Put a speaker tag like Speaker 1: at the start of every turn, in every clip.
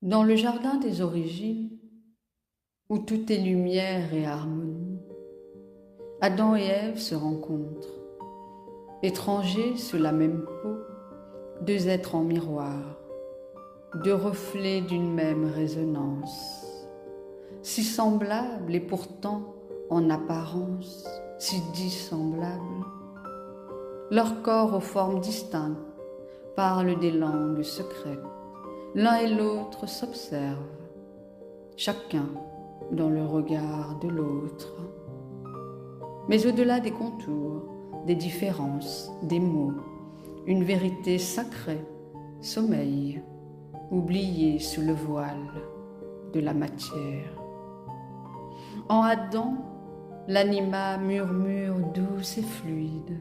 Speaker 1: Dans le jardin des origines, où tout est lumière et harmonie, Adam et Ève se rencontrent, étrangers sous la même peau, deux êtres en miroir, deux reflets d'une même résonance, si semblables et pourtant en apparence si dissemblables. Leurs corps aux formes distinctes parlent des langues secrètes, l'un et l'autre s'observent, chacun dans le regard de l'autre. Mais au-delà des contours, des différences, des mots, une vérité sacrée sommeille, oubliée sous le voile de la matière. En Adam, l'anima murmure douce et fluide.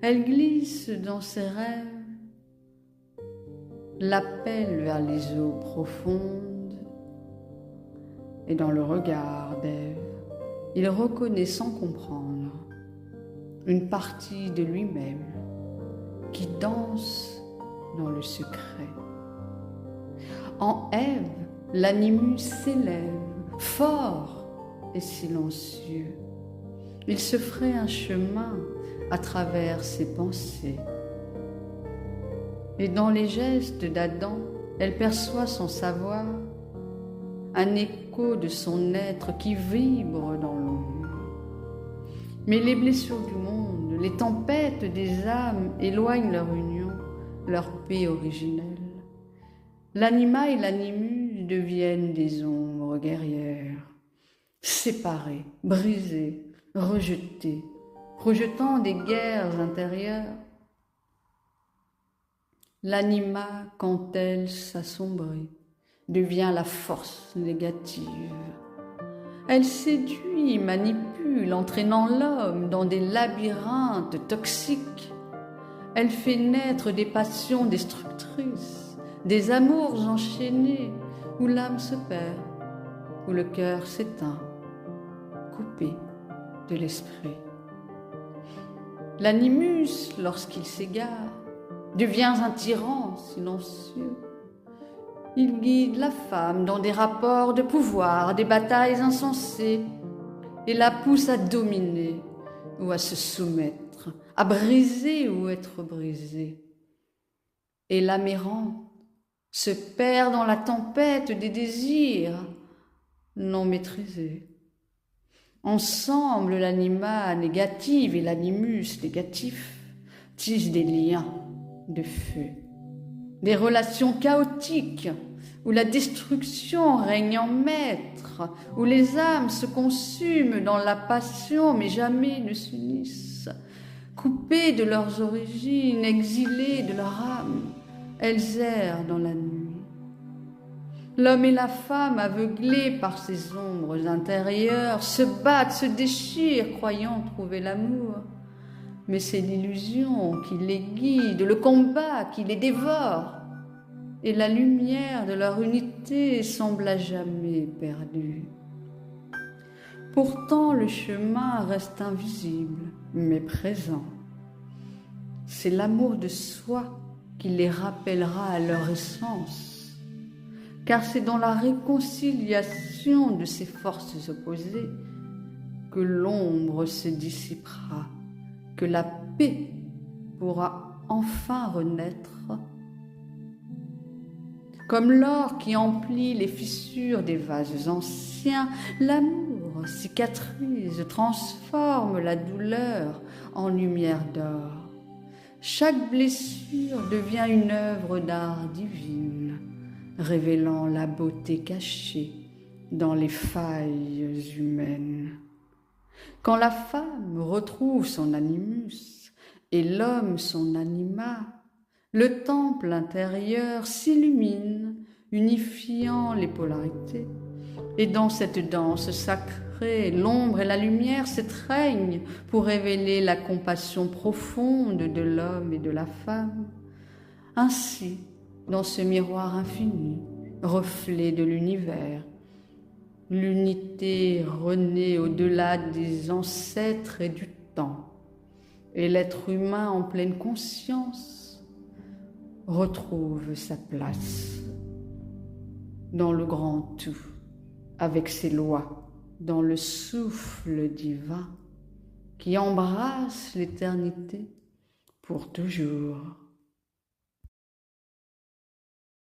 Speaker 1: Elle glisse dans ses rêves, l'appelle vers les eaux profondes. Et dans le regard d'Ève, il reconnaît sans comprendre une partie de lui-même qui danse dans le secret. En Ève, l'animus s'élève, fort et silencieux. Il se ferait un chemin à travers ses pensées. Et dans les gestes d'Adam, elle perçoit son savoir, un écho de son être qui vibre dans l'ombre. Mais les blessures du monde, les tempêtes des âmes éloignent leur union, leur paix originelle. L'anima et l'animus deviennent des ombres guerrières, séparées, brisées, rejetées, projetant des guerres intérieures. L'anima, quand elle s'assombrit, devient la force négative. Elle séduit, manipule, entraînant l'homme dans des labyrinthes toxiques. Elle fait naître des passions destructrices, des amours enchaînés, où l'âme se perd, où le cœur s'éteint, coupé de l'esprit. L'animus, lorsqu'il s'égare, devient un tyran silencieux. Il guide la femme dans des rapports de pouvoir, des batailles insensées, et la pousse à dominer ou à se soumettre, à briser ou être brisée. Et l'âme errante se perd dans la tempête des désirs non maîtrisés. Ensemble, l'anima négative et l'animus négatif tissent des liens de feu, des relations chaotiques où la destruction règne en maître, où les âmes se consument dans la passion mais jamais ne s'unissent. Coupées de leurs origines, exilées de leur âme, elles errent dans la nuit. L'homme et la femme, aveuglés par ces ombres intérieures, se battent, se déchirent, croyant trouver l'amour. Mais c'est l'illusion qui les guide, le combat qui les dévore. Et la lumière de leur unité semble à jamais perdue. Pourtant, le chemin reste invisible, mais présent. C'est l'amour de soi qui les rappellera à leur essence. Car c'est dans la réconciliation de ces forces opposées que l'ombre se dissipera, que la paix pourra enfin renaître. Comme l'or qui emplit les fissures des vases anciens, l'amour cicatrise, transforme la douleur en lumière d'or. Chaque blessure devient une œuvre d'art divine, révélant la beauté cachée dans les failles humaines. Quand la femme retrouve son animus et l'homme son anima, le temple intérieur s'illumine, unifiant les polarités. Et dans cette danse sacrée, l'ombre et la lumière s'étreignent pour révéler la compassion profonde de l'homme et de la femme. Ainsi, dans ce miroir infini, reflet de l'univers, l'unité renaît au-delà des ancêtres et du temps, et l'être humain en pleine conscience retrouve sa place. dans le grand tout, avec ses lois, dans le souffle divin qui embrasse l'éternité pour toujours.